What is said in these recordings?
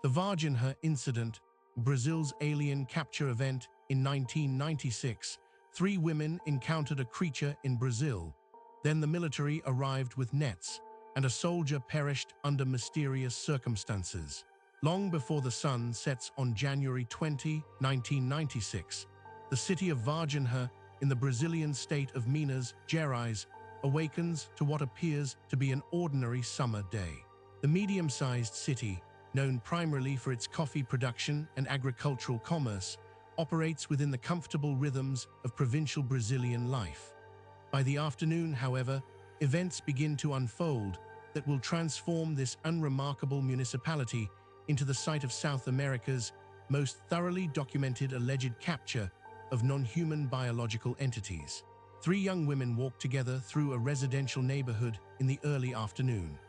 The Varginha incident, Brazil's alien capture event in 1996, 3 women encountered a creature in Brazil. Then the military arrived with nets, and a soldier perished under mysterious circumstances. Long before the sun sets on January 20, 1996, the city of Varginha in the Brazilian state of Minas Gerais awakens to what appears to be an ordinary summer day. The medium-sized city, known primarily for its coffee production and agricultural commerce, operates within the comfortable rhythms of provincial Brazilian life. By the afternoon, however, events begin to unfold that will transform this unremarkable municipality into the site of South America's most thoroughly documented alleged capture of non-human biological entities. 3 young women walk together through a residential neighborhood in the early afternoon.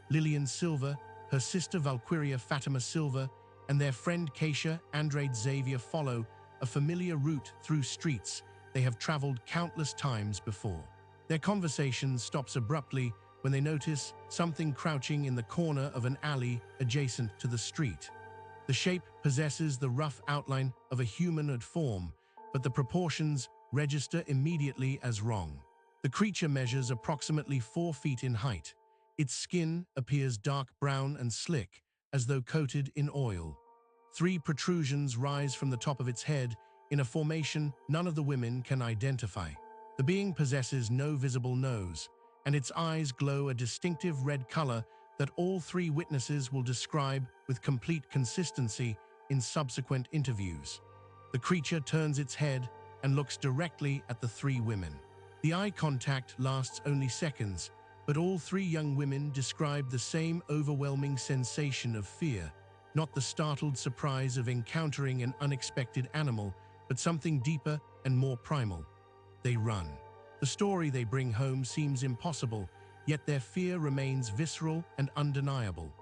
Lilian Silva, her sister Valquiria Fatima Silva, and their friend Keisha Andrade Xavier follow a familiar route through streets they have traveled countless times before. Their conversation stops abruptly when they notice something crouching in the corner of an alley adjacent to the street. The shape possesses the rough outline of a humanoid form, but the proportions register immediately as wrong. The creature measures approximately 4 feet in height. Its skin appears dark brown and slick, as though coated in oil. 3 protrusions rise from the top of its head in a formation none of the women can identify. The being possesses no visible nose, and its eyes glow a distinctive red color that all 3 witnesses will describe with complete consistency in subsequent interviews. The creature turns its head and looks directly at the 3 women. The eye contact lasts only seconds, but all 3 young women describe the same overwhelming sensation of fear, not the startled surprise of encountering an unexpected animal, but something deeper and more primal. They run. The story they bring home seems impossible, yet their fear remains visceral and undeniable.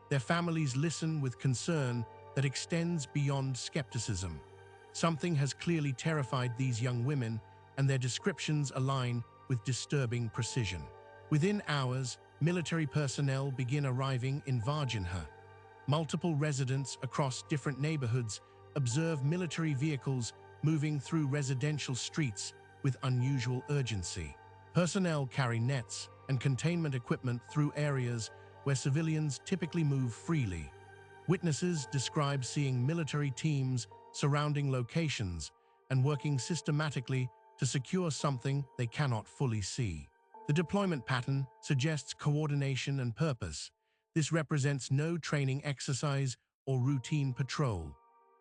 Their families listen with concern that extends beyond skepticism. Something has clearly terrified these young women, and their descriptions align with disturbing precision. Within hours, military personnel begin arriving in Varginha. Multiple residents across different neighborhoods observe military vehicles moving through residential streets with unusual urgency. Personnel carry nets and containment equipment through areas where civilians typically move freely. Witnesses describe seeing military teams surrounding locations and working systematically to secure something they cannot fully see. The deployment pattern suggests coordination and purpose. This represents no training exercise or routine patrol.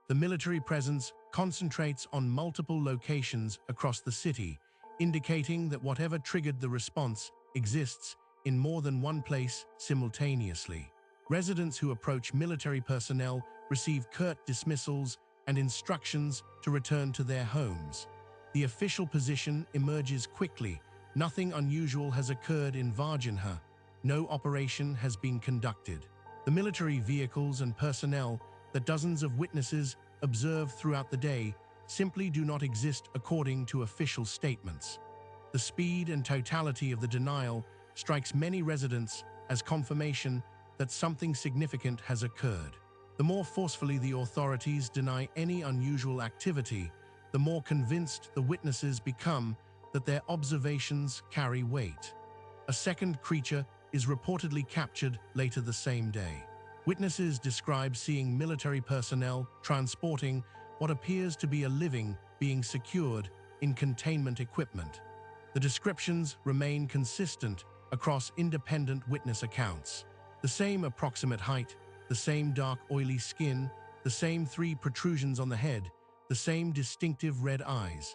The military presence concentrates on multiple locations across the city, indicating that whatever triggered the response exists in more than one place simultaneously. Residents who approach military personnel receive curt dismissals and instructions to return to their homes. The official position emerges quickly. Nothing unusual has occurred in Varginha. No operation has been conducted. The military vehicles and personnel that dozens of witnesses observe throughout the day simply do not exist according to official statements. The speed and totality of the denial strikes many residents as confirmation that something significant has occurred. The more forcefully the authorities deny any unusual activity, the more convinced the witnesses become that their observations carry weight. A second creature is reportedly captured later the same day. Witnesses describe seeing military personnel transporting what appears to be a living being secured in containment equipment. The descriptions remain consistent across independent witness accounts. The same approximate height, the same dark oily skin, the same 3 protrusions on the head, the same distinctive red eyes.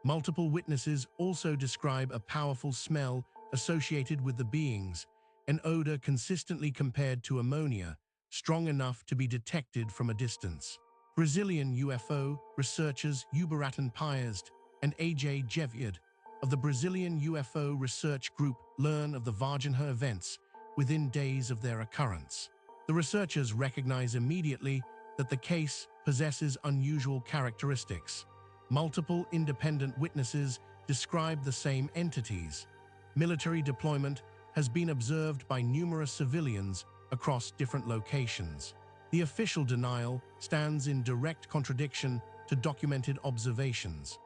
Multiple witnesses also describe a powerful smell associated with the beings, an odor consistently compared to ammonia, strong enough to be detected from a distance. Brazilian UFO researchers Uberatan Piazd and A.J. Jeviad of the Brazilian UFO Research Group learn of the Varginha events within days of their occurrence. The researchers recognize immediately that the case possesses unusual characteristics. Multiple independent witnesses describe the same entities. Military deployment has been observed by numerous civilians across different locations. The official denial stands in direct contradiction to documented observations.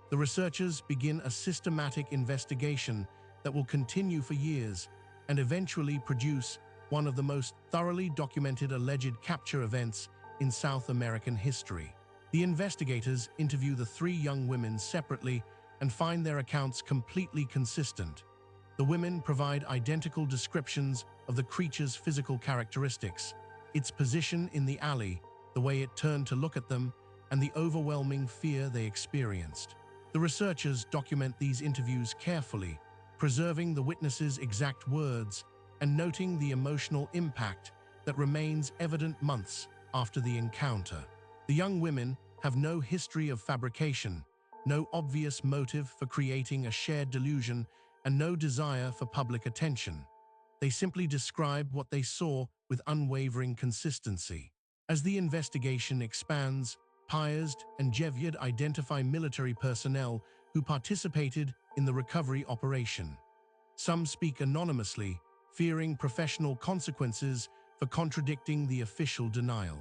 The researchers begin a systematic investigation that will continue for years and eventually produce one of the most thoroughly documented alleged capture events in South American history. The investigators interview the three young women separately and find their accounts completely consistent. The women provide identical descriptions of the creature's physical characteristics, its position in the alley, the way it turned to look at them, and the overwhelming fear they experienced. The researchers document these interviews carefully, preserving the witnesses' exact words and noting the emotional impact that remains evident months after the encounter. The young women have no history of fabrication, no obvious motive for creating a shared delusion, and no desire for public attention. They simply describe what they saw with unwavering consistency. As the investigation expands, Piazd and Jevyed identify military personnel who participated in the recovery operation. Some speak anonymously, fearing professional consequences for contradicting the official denial.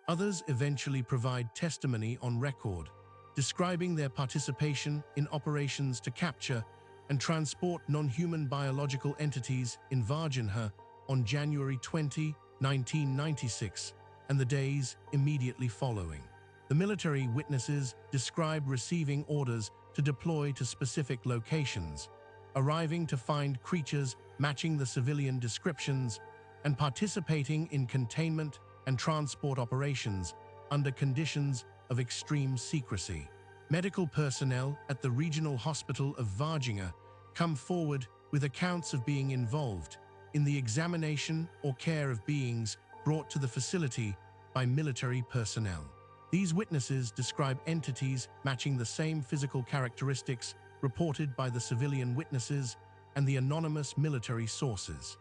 Others eventually provide testimony on record, describing their participation in operations to capture and transport non-human biological entities in Varginha on January 20, 1996, and the days immediately following. The military witnesses describe receiving orders to deploy to specific locations, arriving to find creatures matching the civilian descriptions, and participating in containment and transport operations under conditions of extreme secrecy. Medical personnel at the regional hospital of Varginha come forward with accounts of being involved in the examination or care of beings brought to the facility by military personnel. These witnesses describe entities matching the same physical characteristics reported by the civilian witnesses and the anonymous military sources.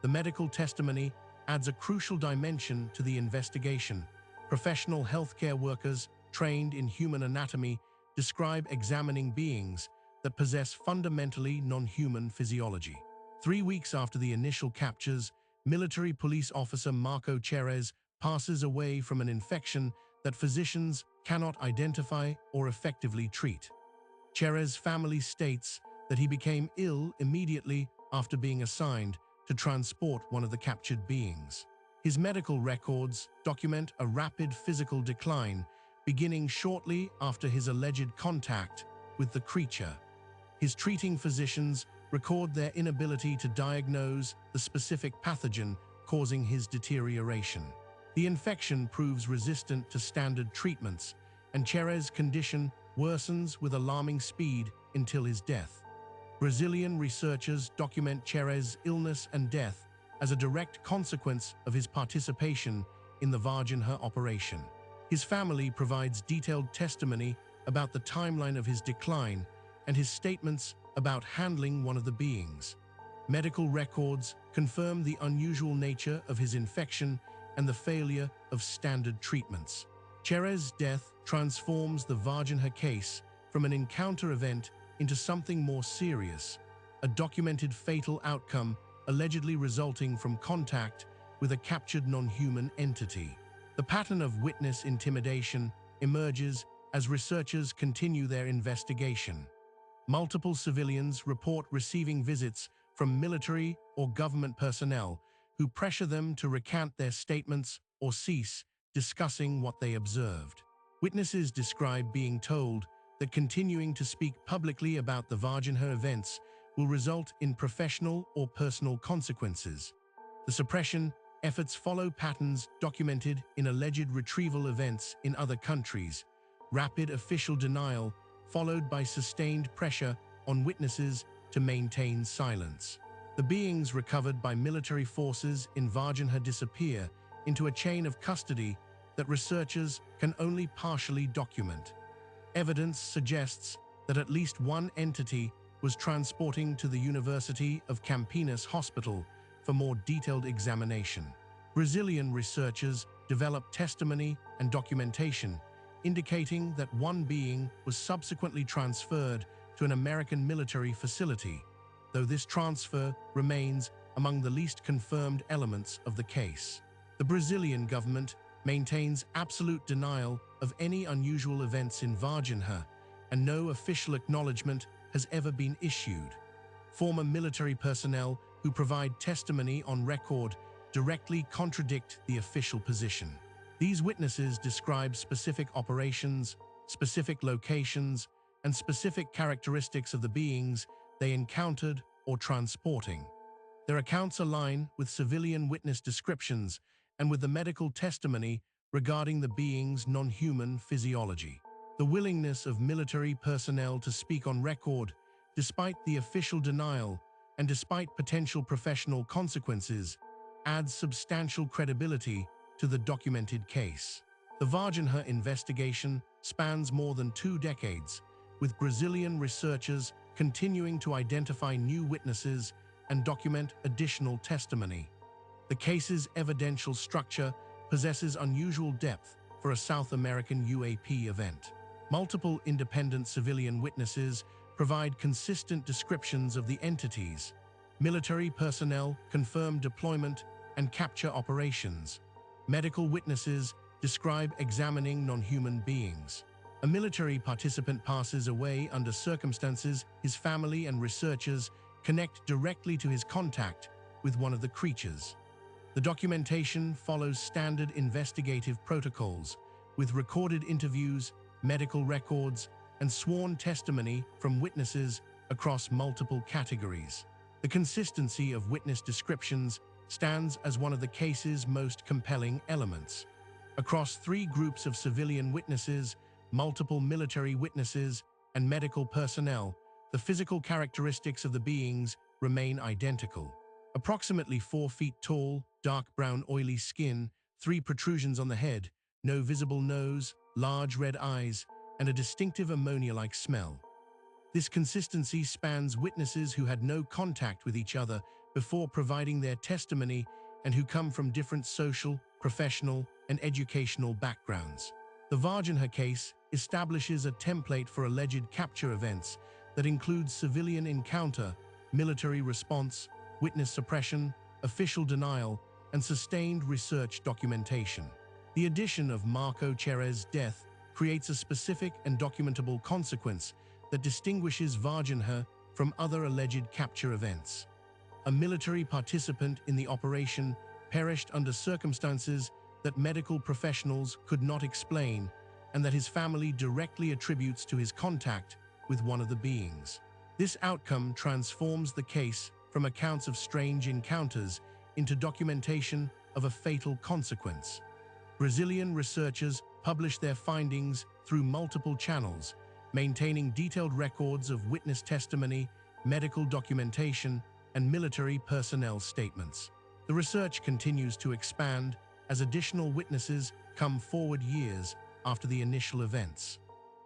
The medical testimony adds a crucial dimension to the investigation. Professional healthcare workers trained in human anatomy describe examining beings that possess fundamentally non-human physiology. 3 weeks after the initial captures, military police officer Marco Cherez passes away from an infection that physicians cannot identify or effectively treat. Cherez's family states that he became ill immediately after being assigned to transport one of the captured beings. His medical records document a rapid physical decline, beginning shortly after his alleged contact with the creature. His treating physicians record their inability to diagnose the specific pathogen causing his deterioration. The infection proves resistant to standard treatments, and Cherez's condition worsens with alarming speed until his death. Brazilian researchers document Cherez's illness and death as a direct consequence of his participation in the Varginha operation. His family provides detailed testimony about the timeline of his decline and his statements about handling one of the beings. Medical records confirm the unusual nature of his infection and the failure of standard treatments. Cherez's death transforms the Varginha case from an encounter event into something more serious, a documented fatal outcome allegedly resulting from contact with a captured non-human entity. The pattern of witness intimidation emerges as researchers continue their investigation. Multiple civilians report receiving visits from military or government personnel who pressure them to recant their statements or cease discussing what they observed. Witnesses describe being told that continuing to speak publicly about the Varginha events will result in professional or personal consequences. The suppression efforts follow patterns documented in alleged retrieval events in other countries: rapid official denial followed by sustained pressure on witnesses to maintain silence. The beings recovered by military forces in Varginha disappear into a chain of custody that researchers can only partially document. Evidence suggests that at least one entity was transporting to the University of Campinas Hospital for more detailed examination. Brazilian researchers developed testimony and documentation indicating that one being was subsequently transferred to an American military facility, though this transfer remains among the least confirmed elements of the case. The Brazilian government maintains absolute denial of any unusual events in Varginha, and no official acknowledgement has ever been issued. Former military personnel who provide testimony on record directly contradict the official position. These witnesses describe specific operations, specific locations, and specific characteristics of the beings they encountered or transporting. Their accounts align with civilian witness descriptions and with the medical testimony regarding the being's non-human physiology. The willingness of military personnel to speak on record, despite the official denial and despite potential professional consequences, adds substantial credibility to the documented case. The Varginha investigation spans more than 2 decades, with Brazilian researchers continuing to identify new witnesses and document additional testimony. The case's evidential structure possesses unusual depth for a South American UAP event. Multiple independent civilian witnesses provide consistent descriptions of the entities. Military personnel confirm deployment and capture operations. Medical witnesses describe examining non-human beings. A military participant passes away under circumstances his family and researchers connect directly to his contact with one of the creatures. The documentation follows standard investigative protocols, with recorded interviews, medical records, and sworn testimony from witnesses across multiple categories. The consistency of witness descriptions stands as one of the case's most compelling elements. Across 3 groups of civilian witnesses, multiple military witnesses, and medical personnel, the physical characteristics of the beings remain identical. Approximately 4 feet tall, dark brown oily skin, 3 protrusions on the head, no visible nose, large red eyes, and a distinctive ammonia-like smell. This consistency spans witnesses who had no contact with each other before providing their testimony and who come from different social, professional, and educational backgrounds. The Varginha case establishes a template for alleged capture events that includes civilian encounter, military response, witness suppression, official denial, and sustained research documentation. The addition of Marco Cherez's death creates a specific and documentable consequence that distinguishes Varginha from other alleged capture events. A military participant in the operation perished under circumstances that medical professionals could not explain, and that his family directly attributes to his contact with one of the beings. This outcome transforms the case from accounts of strange encounters into documentation of a fatal consequence. Brazilian researchers publish their findings through multiple channels, maintaining detailed records of witness testimony, medical documentation, and military personnel statements. The research continues to expand as additional witnesses come forward years after the initial events.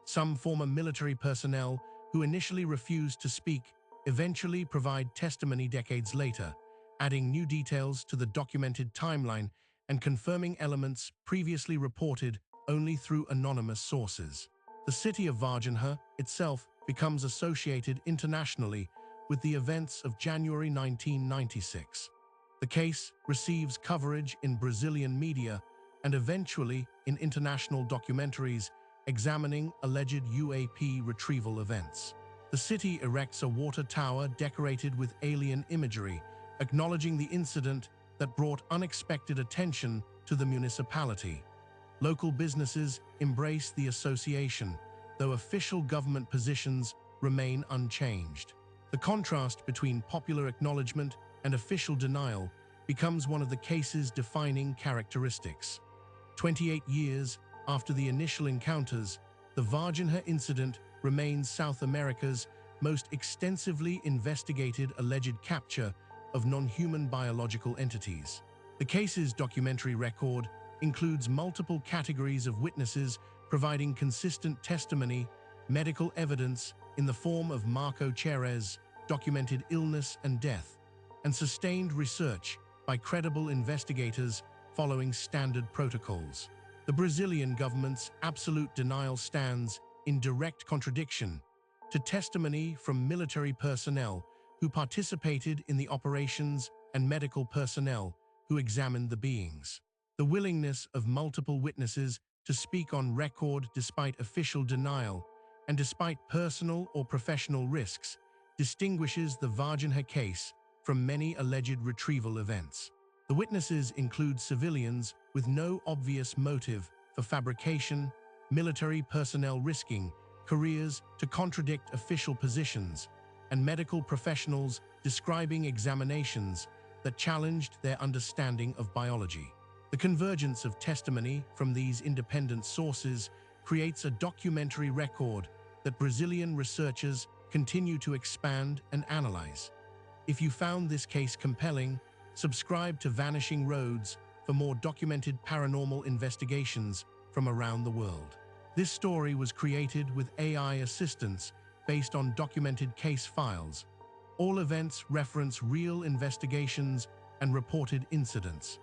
Some former military personnel who initially refused to speak eventually provide testimony decades later, adding new details to the documented timeline and confirming elements previously reported only through anonymous sources. The city of Varginha itself becomes associated internationally with the events of January 1996. The case receives coverage in Brazilian media and eventually in international documentaries examining alleged UAP retrieval events. The city erects a water tower decorated with alien imagery, acknowledging the incident that brought unexpected attention to the municipality. Local businesses embrace the association, though official government positions remain unchanged. The contrast between popular acknowledgement and official denial becomes one of the case's defining characteristics. 28 years after the initial encounters, the Varginha incident remains South America's most extensively investigated alleged capture of non-human biological entities. The case's documentary record includes multiple categories of witnesses providing consistent testimony, medical evidence in the form of Marco Cherez, documented illness and death, and sustained research by credible investigators following standard protocols. The Brazilian government's absolute denial stands in direct contradiction to testimony from military personnel who participated in the operations and medical personnel who examined the beings. The willingness of multiple witnesses to speak on record despite official denial and despite personal or professional risks distinguishes the Varginha case from many alleged retrieval events. The witnesses include civilians with no obvious motive for fabrication, military personnel risking careers to contradict official positions, and medical professionals describing examinations that challenged their understanding of biology. The convergence of testimony from these independent sources creates a documentary record that Brazilian researchers continue to expand and analyze. If you found this case compelling, subscribe to Vanishing Roads for more documented paranormal investigations from around the world. This story was created with AI assistance based on documented case files. All events reference real investigations and reported incidents.